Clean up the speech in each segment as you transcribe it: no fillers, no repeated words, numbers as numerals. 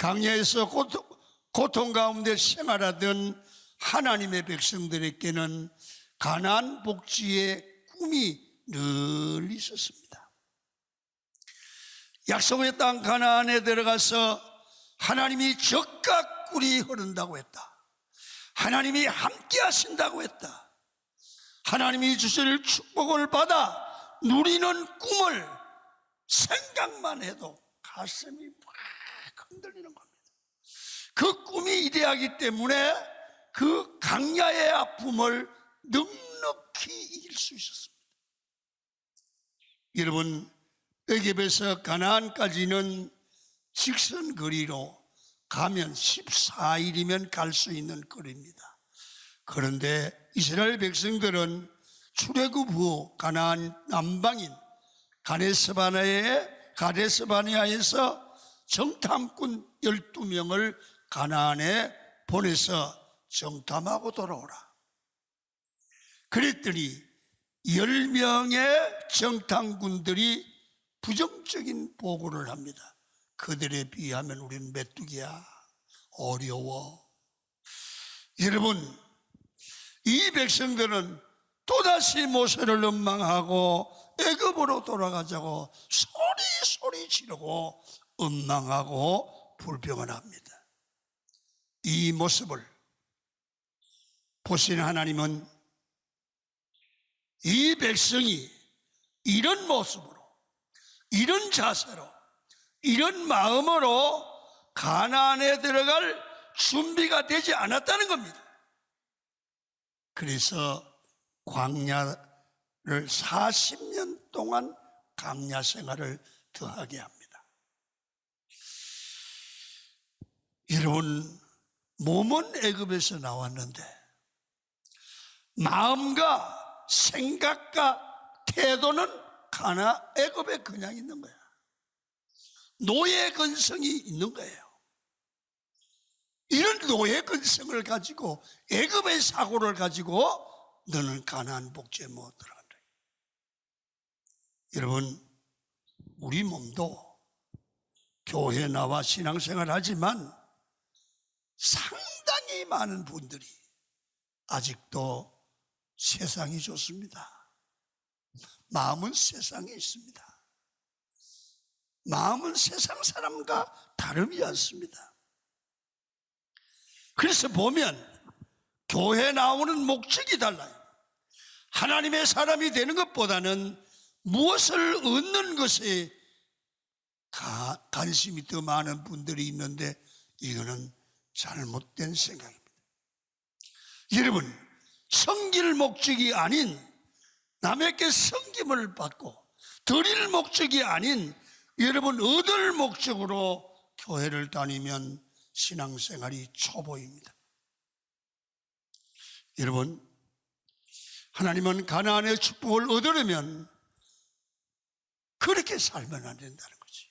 광야에서 고통 가운데 생활하던 하나님의 백성들에게는 가나안 복지의 꿈이 늘 있었습니다. 약속의 땅 가나안에 들어가서 하나님이 적과 꿀이 흐른다고 했다. 하나님이 함께 하신다고 했다. 하나님이 주실 축복을 받아 누리는 꿈을 생각만 해도 가슴이 막 흔들리는 겁니다. 그 꿈이 이래하기 때문에 그 광야의 아픔을 넉넉히 이길 수 있었습니다. 여러분, 애굽에서 가나안까지는 직선 거리로 가면 14일이면 갈 수 있는 거리입니다. 그런데 이스라엘 백성들은 출애굽 후 가나안 남방인 가데스바네아에서 정탐꾼 12명을 가나안에 보내서 정탐하고 돌아오라. 그랬더니 10명의 정탐꾼들이 부정적인 보고를 합니다. 그들에 비하면 우리는 메뚜기야, 어려워. 여러분, 이 백성들은 또다시 모세를 원망하고 애굽으로 돌아가자고 소리 지르고 원망하고 불평을 합니다. 이 모습을 보신 하나님은 이 백성이 이런 모습으로, 이런 자세로, 이런 마음으로 가나안에 들어갈 준비가 되지 않았다는 겁니다. 그래서 광야를 40년 동안 광야 생활을 더하게 합니다. 여러분, 몸은 애굽에서 나왔는데 마음과 생각과 태도는 애굽에 그냥 있는 거야. 노예 근성이 있는 거예요. 이런 노예 근성을 가지고 애굽의 사고를 가지고 너는 가나안 복지에 못 들어간다. 여러분, 우리 몸도 교회 나와 신앙생활 하지만 상당히 많은 분들이 아직도 세상이 좋습니다. 마음은 세상에 있습니다. 마음은 세상 사람과 다름이 않습니다. 그래서 보면 교회 나오는 목적이 달라요. 하나님의 사람이 되는 것보다는 무엇을 얻는 것에 관심이 더 많은 분들이 있는데 이거는 잘못된 생각입니다. 여러분, 섬길 목적이 아닌 남에게 섬김을 받고 드릴 목적이 아닌 여러분 얻을 목적으로 교회를 다니면 신앙생활이 초보입니다. 여러분, 하나님은 가나안의 축복을 얻으려면 그렇게 살면 안 된다는 거지.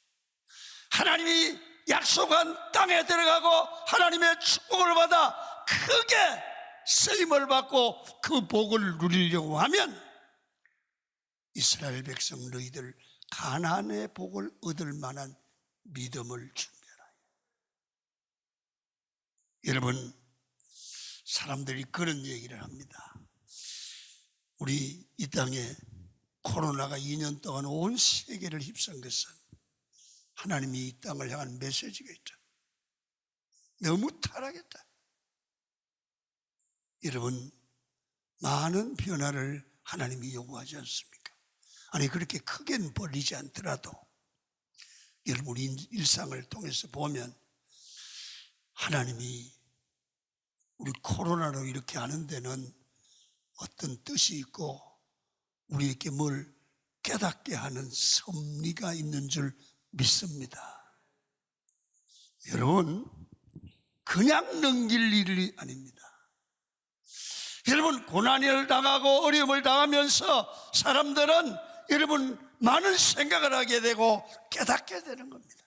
하나님이 약속한 땅에 들어가고 하나님의 축복을 받아 크게 쓰임을 받고 그 복을 누리려고 하면 이스라엘 백성 너희들 가나안의 복을 얻을 만한 믿음을 준비하라. 여러분, 사람들이 그런 얘기를 합니다. 우리 이 땅에 코로나가 2년 동안 온 세계를 휩쓴 것은 하나님이 이 땅을 향한 메시지가 있다. 너무 타락했다. 여러분, 많은 변화를 하나님이 요구하지 않습니까? 아니, 그렇게 크게는 벌리지 않더라도 여러분, 우리 일상을 통해서 보면 하나님이 우리 코로나로 이렇게 하는 데는 어떤 뜻이 있고 우리에게 뭘 깨닫게 하는 섭리가 있는 줄 믿습니다. 여러분, 그냥 넘길 일이 아닙니다. 여러분, 고난을 당하고 어려움을 당하면서 사람들은 여러분 많은 생각을 하게 되고 깨닫게 되는 겁니다.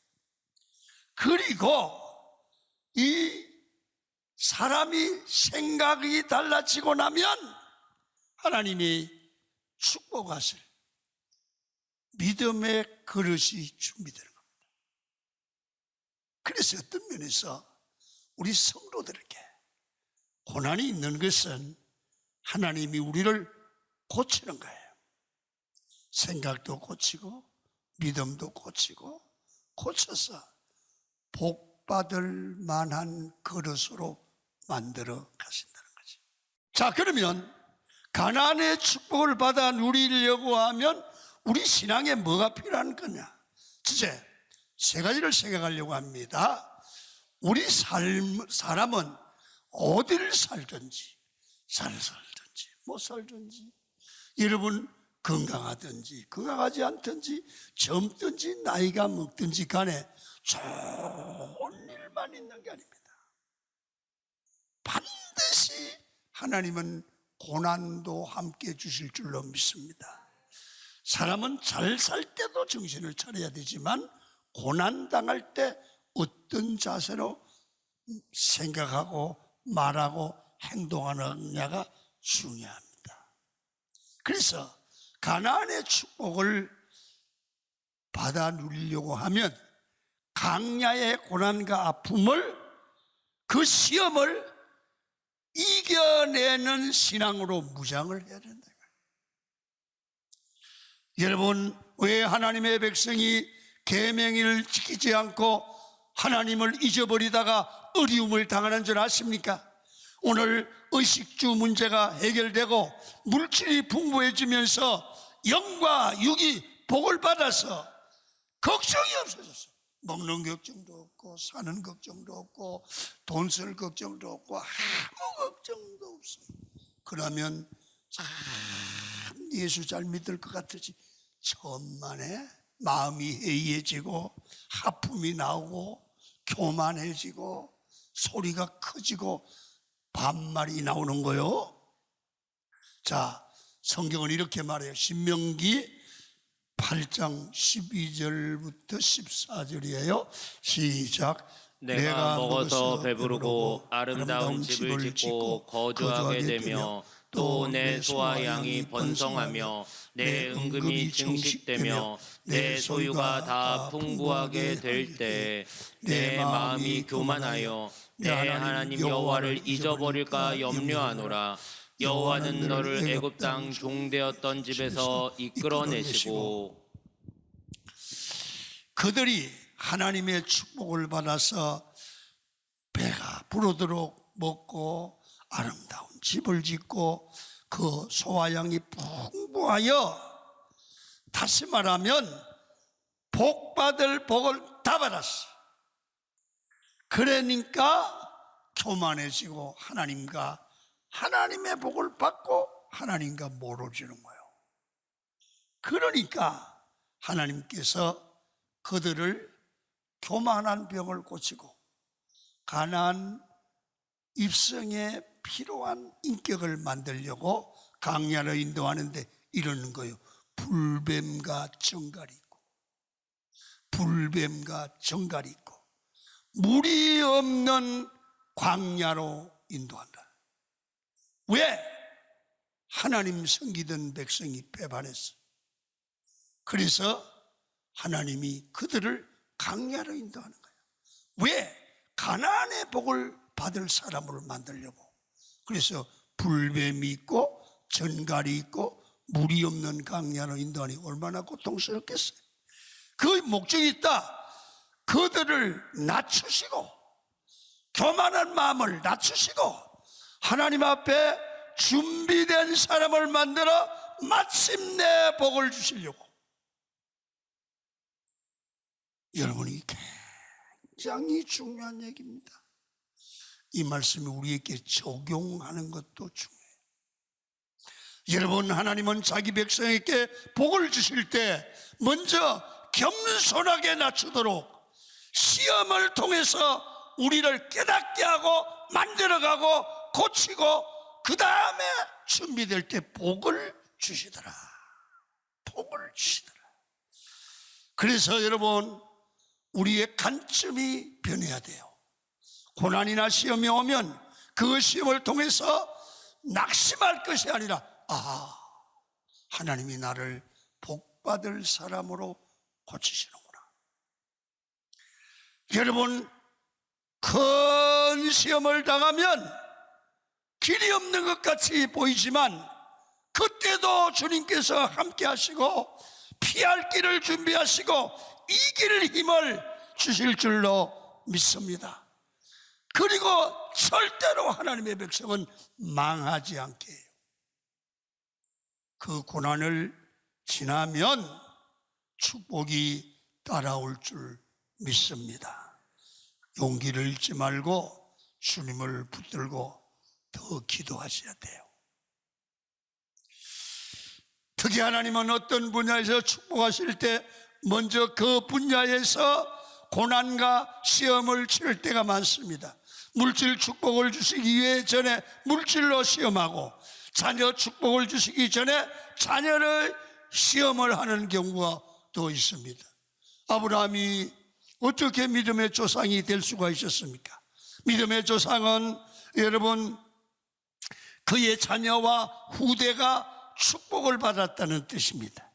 그리고 이 사람이 생각이 달라지고 나면 하나님이 축복하실 믿음의 그릇이 준비되는 겁니다. 그래서 어떤 면에서 우리 성도들에게 고난이 있는 것은 하나님이 우리를 고치는 거예요. 생각도 고치고 믿음도 고치고 고쳐서 복받을 만한 그릇으로 만들어 가신다는 거죠. 자, 그러면 가나안의 축복을 받아 누리려고 하면 우리 신앙에 뭐가 필요한 거냐? 첫째, 세 가지를 생각하려고 합니다. 우리 사람은 어디를 살든지, 잘 살든지 못 살든지, 여러분 건강하든지 건강하지 않든지, 젊든지 나이가 먹든지 간에 좋은 일만 있는 게 아닙니다. 반드시 하나님은 고난도 함께 주실 줄로 믿습니다. 사람은 잘 살 때도 정신을 차려야 되지만 고난 당할 때 어떤 자세로 생각하고 말하고 행동하느냐가 중요합니다. 그래서 가나안의 축복을 받아 누리려고 하면 광야의 고난과 아픔을, 그 시험을 이겨내는 신앙으로 무장을 해야 된다. 여러분, 왜 하나님의 백성이 계명을 지키지 않고 하나님을 잊어버리다가 어려움을 당하는 줄 아십니까? 오늘 의식주 문제가 해결되고 물질이 풍부해지면서 영과 육이 복을 받아서 걱정이 없어졌어요. 먹는 걱정도 없고 사는 걱정도 없고 돈 쓸 걱정도 없고 아무 걱정도 없어요. 그러면 참 예수 잘 믿을 것 같으지, 천만에 마음이 해이해지고 하품이 나오고 교만해지고 소리가 커지고 반말이 나오는 거요. 자, 성경은 이렇게 말해요. 신명기 8장 12절부터 14절이에요. 시작. 내가 먹어서 배부르고 아름다운 집을 짓고 거주하게 되며 또 내 소와 양이 번성하며 내 은금이 증식되며 내 소유가 다 풍부하게 될 때 내 마음이 교만하여 내 하나님 여호와를 잊어버릴까 염려하노라. 여호와는 너를 애굽 땅 종되었던 집에서 이끌어내시고, 그들이 하나님의 축복을 받아서 배가 부르도록 먹고 아름다운 집을 짓고 그 소와 양이 풍부하여, 다시 말하면 복받을 복을 다 받았어. 그러니까 교만해지고 하나님의 복을 받고 하나님과 멀어지는 거예요. 그러니까 하나님께서 그들을 교만한 병을 고치고 가나안 입성에 필요한 인격을 만들려고 광야로 인도하는데 이러는 거예요. 불뱀과 정갈이 있고, 불뱀과 정갈이 있고, 물이 없는 광야로 인도한다. 왜? 하나님 섬기던 백성이 배반했어. 그래서 하나님이 그들을 광야로 인도하는 거예요. 왜? 가나안의 복을 받을 사람으로 만들려고. 그래서 불뱀이 있고 전갈이 있고 물이 없는 광야로 인도하니 얼마나 고통스럽겠어요. 그 목적이 있다. 그들을 낮추시고, 교만한 마음을 낮추시고 하나님 앞에 준비된 사람을 만들어 마침내 복을 주시려고. 여러분이 굉장히 중요한 얘기입니다. 이 말씀이 우리에게 적용하는 것도 중요해요. 여러분, 하나님은 자기 백성에게 복을 주실 때 먼저 겸손하게 낮추도록 시험을 통해서 우리를 깨닫게 하고 만들어가고 고치고 그 다음에 준비될 때 복을 주시더라. 복을 주시더라. 그래서 여러분, 우리의 관점이 변해야 돼요. 고난이나 시험이 오면 그 시험을 통해서 낙심할 것이 아니라, 하나님이 나를 복받을 사람으로 고치시는구나. 여러분, 큰 시험을 당하면 길이 없는 것 같이 보이지만 그때도 주님께서 함께 하시고 피할 길을 준비하시고 이길 힘을 주실 줄로 믿습니다. 그리고 절대로 하나님의 백성은 망하지 않게 해요. 그 고난을 지나면 축복이 따라올 줄 믿습니다. 용기를 잃지 말고 주님을 붙들고 더 기도하셔야 돼요. 특히 하나님은 어떤 분야에서 축복하실 때 먼저 그 분야에서 고난과 시험을 치를 때가 많습니다. 물질 축복을 주시기 위해 전에 물질로 시험하고 자녀 축복을 주시기 전에 자녀를 시험을 하는 경우가 또 있습니다. 아브라함이 어떻게 믿음의 조상이 될 수가 있었습니까? 믿음의 조상은 여러분 그의 자녀와 후대가 축복을 받았다는 뜻입니다.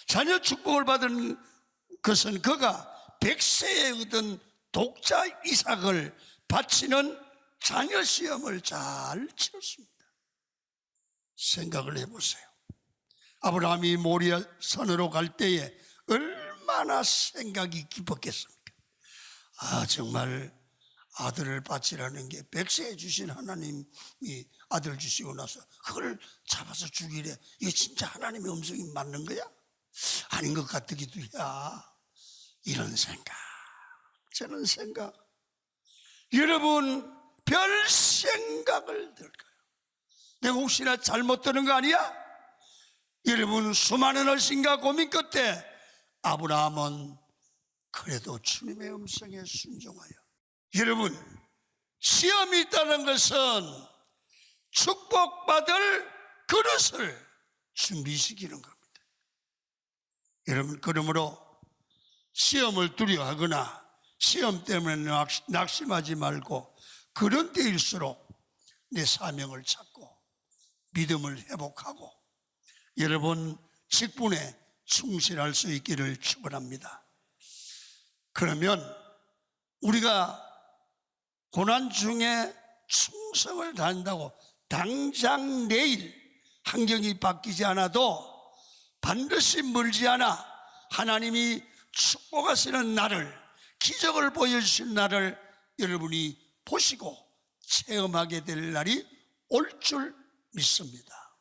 자녀 축복을 받은 것은 그가 100세에 얻은 독자 이삭을 바치는 자녀 시험을 잘 치렀습니다. 생각을 해보세요. 아브라함이 모리아 산으로 갈 때에 얼마나 생각이 깊었겠습니까? 정말 아들을 바치라는 게 100세에 주신 하나님이 아들 주시고 나서 그걸 잡아서 죽이래. 이게 진짜 하나님의 음성이 맞는 거야? 아닌 것 같기도 해. 이런 생각, 저런 생각. 여러분 별 생각을 들 거예요. 내가 혹시나 잘못 드는 거 아니야? 여러분 수많은 얼씬과 고민 끝에 아브라함은 그래도 주님의 음성에 순종하여, 여러분 시험이 있다는 것은 축복받을 그릇을 준비시키는 겁니다. 여러분 그러므로 시험을 두려워하거나 시험 때문에 낙심하지 말고 그런 때일수록 내 사명을 찾고 믿음을 회복하고 여러분 직분에 충실할 수 있기를 축원합니다. 그러면 우리가 고난 중에 충성을 다한다고 당장 내일 환경이 바뀌지 않아도 반드시 멀지 않아 하나님이 축복하시는 날을, 기적을 보여주신 날을 여러분이 보시고 체험하게 될 날이 올 줄 믿습니다.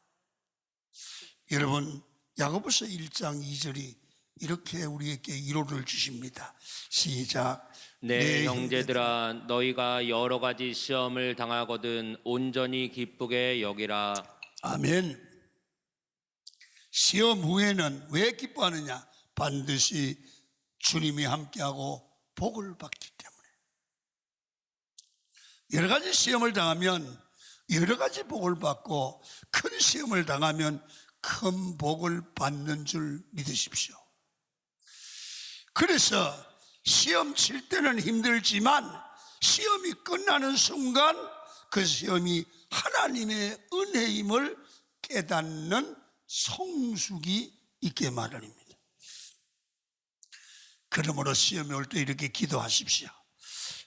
여러분 야고보서 1장 2절이 이렇게 우리에게 위로를 주십니다. 시작. 내 형제들아 너희가 여러 가지 시험을 당하거든 온전히 기쁘게 여기라. 아멘. 시험 후에는 왜 기뻐하느냐? 반드시 주님이 함께하고 복을 받기 때문에. 여러 가지 시험을 당하면 여러 가지 복을 받고 큰 시험을 당하면 큰 복을 받는 줄 믿으십시오. 그래서 시험 칠 때는 힘들지만 시험이 끝나는 순간 그 시험이 하나님의 은혜임을 깨닫는 성숙이 있게 마련입니다. 그러므로 시험이 올 때 이렇게 기도하십시오.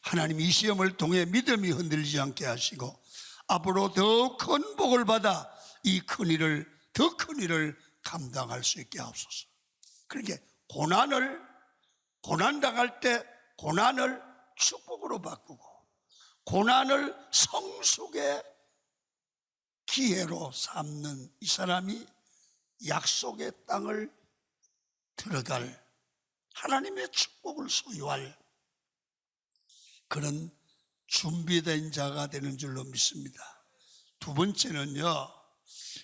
하나님 이 시험을 통해 믿음이 흔들리지 않게 하시고 앞으로 더 큰 복을 받아 이 큰 일을, 더 큰 일을 감당할 수 있게 하옵소서. 그러니까 고난 당할 때 고난을 축복으로 바꾸고 고난을 성숙의 기회로 삼는 이 사람이 약속의 땅을 들어갈 하나님의 축복을 소유할 그런 준비된 자가 되는 줄로 믿습니다. 두 번째는요,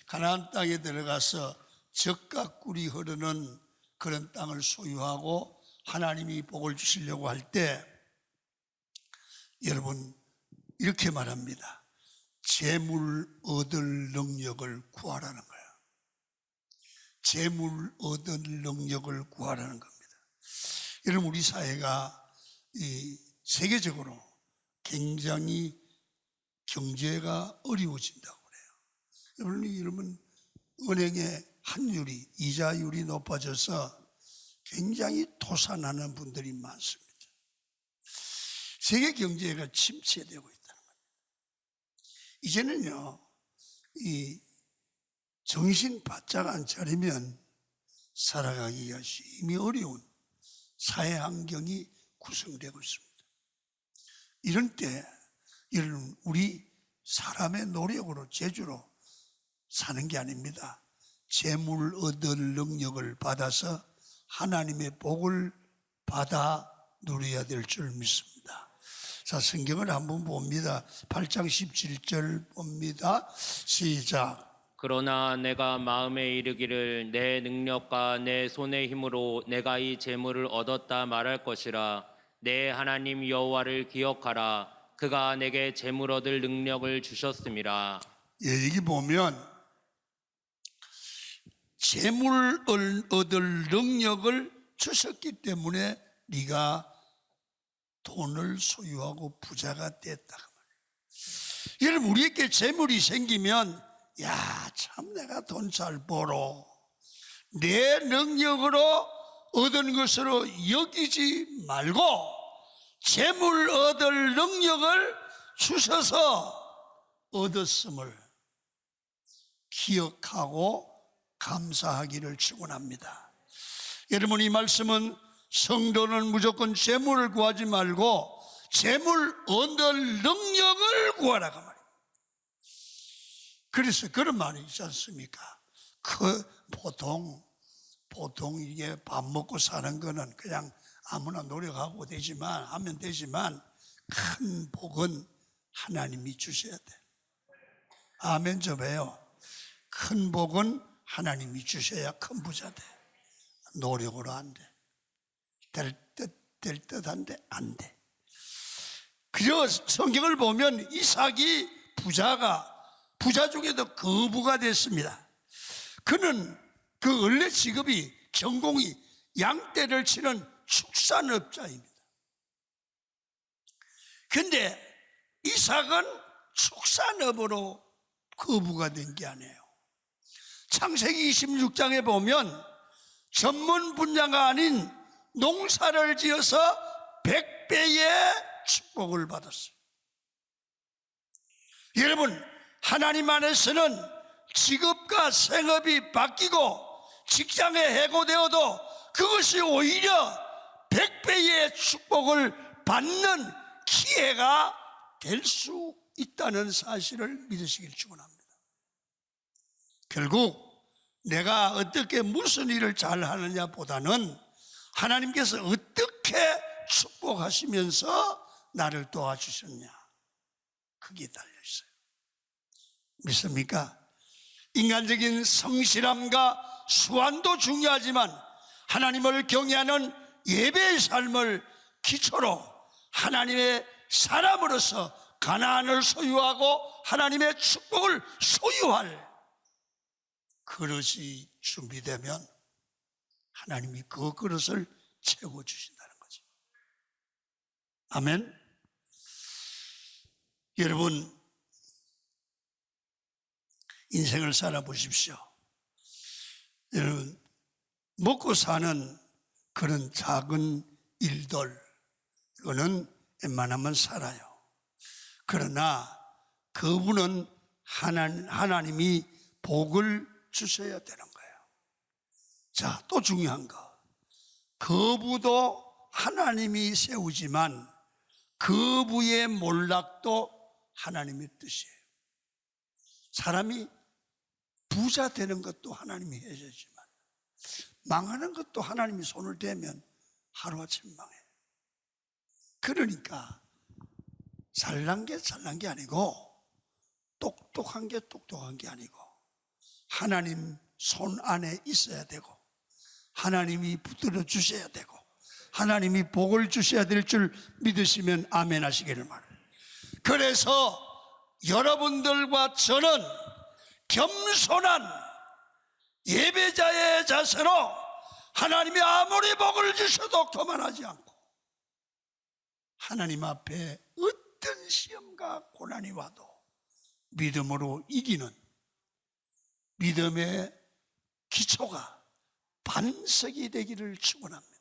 가나안 땅에 들어가서 젖과 꿀이 흐르는 그런 땅을 소유하고 하나님이 복을 주시려고 할 때 여러분 이렇게 말합니다. 재물 얻을 능력을 구하라는 거예요. 재물 얻을 능력을 구하라는 겁니다. 여러분 우리 사회가 세계적으로 굉장히 경제가 어려워진다고 그래요. 여러분 은행의 환율이, 이자율이 높아져서 굉장히 도산하는 분들이 많습니다. 세계 경제가 침체되고 있다는 거예요. 이제는요, 이 정신 바짝 안 차리면 살아가기가 심히 어려운 사회 환경이 구성되고 있습니다. 이런 때 여러분, 우리 사람의 노력으로 재주로 사는 게 아닙니다. 재물 얻을 능력을 받아서 하나님의 복을 받아 누려야 될 줄 믿습니다. 자, 성경을 한번 봅니다. 8장 17절 봅니다. 시작. 그러나 내가 마음에 이르기를 내 능력과 내 손의 힘으로 내가 이 재물을 얻었다 말할 것이라. 내 하나님 여호와를 기억하라. 그가 내게 재물 얻을 능력을 주셨음이라. 예, 여기 보면 재물 얻을 능력을 주셨기 때문에 네가 돈을 소유하고 부자가 됐다. 여러분, 우리에게 재물이 생기면 야, 참 내가 돈 잘 벌어. 내 능력으로 얻은 것으로 여기지 말고 재물 얻을 능력을 주셔서 얻었음을 기억하고 감사하기를 축원합니다. 여러분, 이 말씀은 성도는 무조건 재물을 구하지 말고 재물 얻을 능력을 구하라고 말입니다. 그래서 그런 말이 있지 않습니까? 보통 이게 밥 먹고 사는 거는 그냥 아무나 노력하고 하면 되지만 큰 복은 하나님이 주셔야 돼. 아멘 좀 해요. 큰 복은 하나님이 주셔야 큰 부자 돼. 노력으로 안 돼. 될 듯한데 안 돼. 그래서 성경을 보면 이삭이 부자 중에도 거부가 됐습니다. 그는 그 원래 직업이 전공이 양떼를 치는 축산업자입니다. 근데 이삭은 축산업으로 거부가 된 게 아니에요. 창세기 26장에 보면 전문 분야가 아닌 농사를 지어서 100배의 축복을 받았어요. 여러분, 하나님 안에서는 직업과 생업이 바뀌고 직장에 해고되어도 그것이 오히려 100배의 축복을 받는 기회가 될 수 있다는 사실을 믿으시길 축원합니다. 결국 내가 어떻게 무슨 일을 잘 하느냐 보다는 하나님께서 어떻게 축복하시면서 나를 도와주셨냐, 그게 달려있어요. 믿습니까? 인간적인 성실함과 수완도 중요하지만 하나님을 경외하는 예배의 삶을 기초로 하나님의 사람으로서 가나안을 소유하고 하나님의 축복을 소유할 그릇이 준비되면 하나님이 그 그릇을 채워주신다는 거죠. 아멘. 여러분, 인생을 살아보십시오. 여러분, 먹고 사는 그런 작은 일들, 이거는 웬만하면 살아요. 그러나 그분은 하나님이 복을 주셔야 되는 거예요. 자, 또 중요한 거, 거부도 하나님이 세우지만 거부의 몰락도 하나님의 뜻이에요. 사람이 부자 되는 것도 하나님이 해주지만 망하는 것도 하나님이 손을 대면 하루아침 망해요. 그러니까 잘난 게 아니고 똑똑한 게 아니고 하나님 손 안에 있어야 되고 하나님이 붙들어 주셔야 되고 하나님이 복을 주셔야 될 줄 믿으시면 아멘 하시기를 바랍니다. 그래서 여러분들과 저는 겸손한 예배자의 자세로 하나님이 아무리 복을 주셔도 교만하지 않고 하나님 앞에 어떤 시험과 고난이 와도 믿음으로 이기는 믿음의 기초가 반석이 되기를 축원합니다.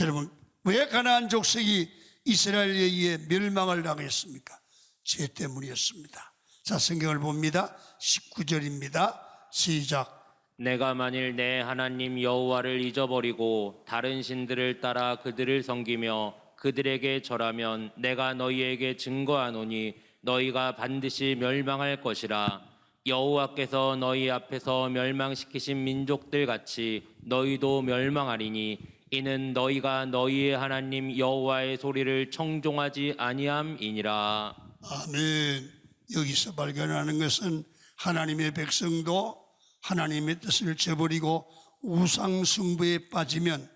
여러분, 왜 가나안 족속이 이스라엘에 의해 멸망을 당했습니까? 죄 때문이었습니다. 자, 성경을 봅니다. 19절입니다. 시작. 내가 만일 내 하나님 여호와를 잊어버리고 다른 신들을 따라 그들을 섬기며 그들에게 절하면 내가 너희에게 증거하노니 너희가 반드시 멸망할 것이라. 여호와께서 너희 앞에서 멸망시키신 민족들 같이 너희도 멸망하리니 이는 너희가 너희의 하나님 여호와의 소리를 청종하지 아니함이니라. 아멘. 여기서 발견하는 것은 하나님의 백성도 하나님의 뜻을 저버리고 우상 숭배에 빠지면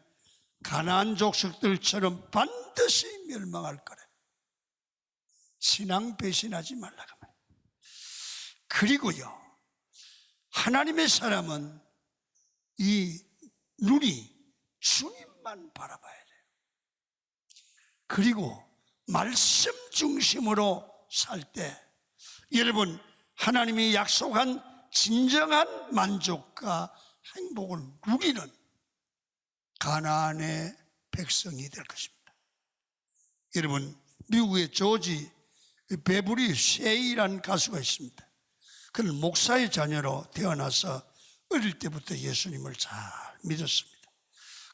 가나안 족속들처럼 반드시 멸망할 거래. 신앙 배신하지 말라고 말이에요. 그리고요, 하나님의 사람은 이 눈이 주님만 바라봐야 돼요. 그리고 말씀 중심으로 살 때 여러분, 하나님이 약속한 진정한 만족과 행복을 누리는 가나안의 백성이 될 것입니다. 여러분, 미국의 조지 베브리 셰이라는 가수가 있습니다. 그는 목사의 자녀로 태어나서 어릴 때부터 예수님을 잘 믿었습니다.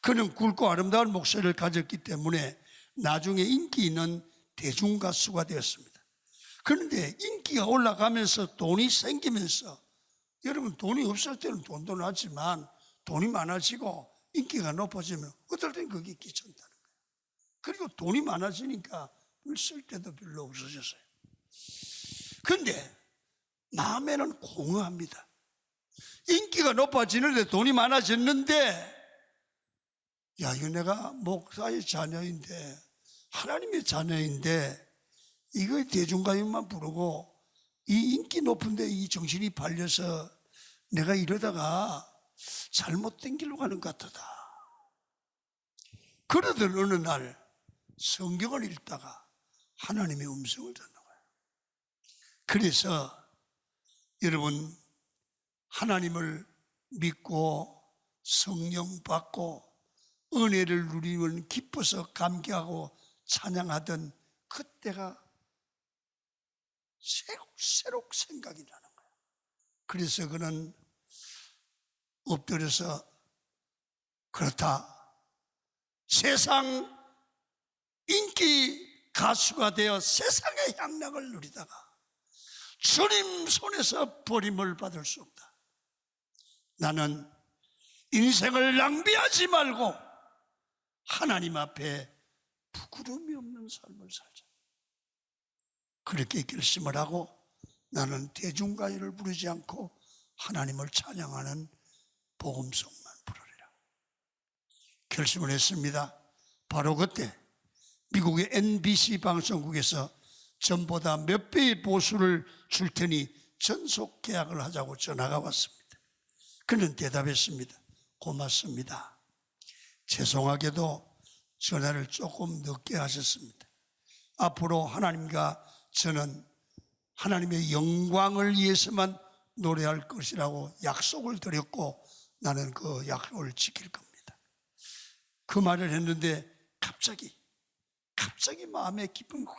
그는 굵고 아름다운 목소리를 가졌기 때문에 나중에 인기 있는 대중가수가 되었습니다. 그런데 인기가 올라가면서 돈이 생기면서, 여러분, 돈이 없을 때는 돈도 나지만 돈이 많아지고 인기가 높아지면 어떨 땐 그게 귀찮다는 거예요. 그리고 돈이 많아지니까 쓸 때도 별로 없어졌어요. 그런데 마음에는 공허합니다. 인기가 높아지는데 돈이 많아졌는데, 야, 이거 내가 목사의 자녀인데, 하나님의 자녀인데, 이거 대중가요만 부르고 이 인기 높은데 이 정신이 팔려서 내가 이러다가 잘못된 길로 가는 것 같다. 그러던 어느 날 성경을 읽다가 하나님의 음성을 듣는 거예요. 그래서 여러분, 하나님을 믿고 성령 받고 은혜를 누리면 기뻐서 감격하고 찬양하던 그때가 새록 생각이 나는 거예요. 그래서 그는 엎드려서, 그렇다, 세상 인기 가수가 되어 세상의 향락을 누리다가 주님 손에서 버림을 받을 수 없다. 나는 인생을 낭비하지 말고 하나님 앞에 부끄러움이 없는 삶을 살자. 그렇게 결심을 하고 나는 대중가요를 부르지 않고 하나님을 찬양하는 복음송만 부르리라 결심을 했습니다. 바로 그때 미국의 NBC 방송국에서 전보다 몇 배의 보수를 줄 테니 전속 계약을 하자고 전화가 왔습니다. 그는 대답했습니다. 고맙습니다. 죄송하게도 전화를 조금 늦게 하셨습니다. 앞으로 하나님과 저는 하나님의 영광을 위해서만 노래할 것이라고 약속을 드렸고 나는 그 약속을 지킬 겁니다. 그 말을 했는데 갑자기 마음에 기쁨이 확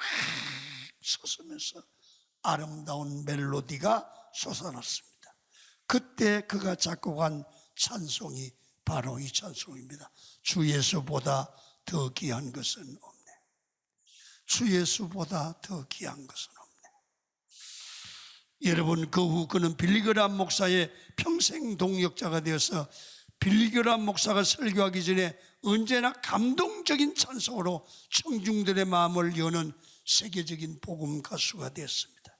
솟으면서 아름다운 멜로디가 솟아났습니다. 그때 그가 작곡한 찬송이 바로 이 찬송입니다. 주 예수보다 더 귀한 것은 없네. 주 예수보다 더 귀한 것은 없네. 여러분, 그 후 그는 빌리그람 목사의 평생 동역자가 되어서 빌리그람 목사가 설교하기 전에 언제나 감동적인 찬송으로 청중들의 마음을 여는 세계적인 복음 가수가 되었습니다.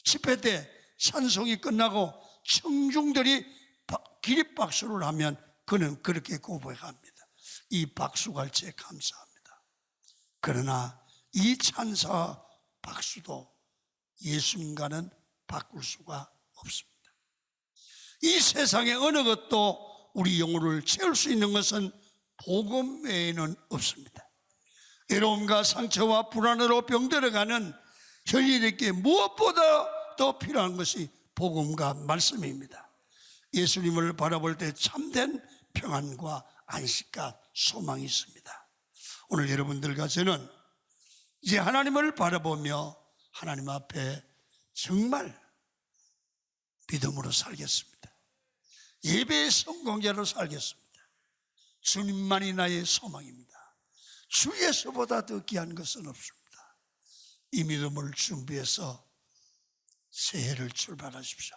집회 때 찬송이 끝나고 청중들이 기립박수를 하면 그는 그렇게 고백합니다. 이 박수갈채 감사합니다. 그러나 이 찬사와 박수도 예수님과는 바꿀 수가 없습니다. 이 세상의 어느 것도 우리 영혼을 채울 수 있는 것은 복음 외에는 없습니다. 외로움과 상처와 불안으로 병들어가는 현인에게 무엇보다 더 필요한 것이 복음과 말씀입니다. 예수님을 바라볼 때 참된 평안과 안식과 소망이 있습니다. 오늘 여러분들과 저는 이제 하나님을 바라보며 하나님 앞에 정말 믿음으로 살겠습니다. 예배의 성공자로 살겠습니다. 주님만이 나의 소망입니다. 주 예수보다 더 귀한 것은 없습니다. 이 믿음을 준비해서 새해를 출발하십시오.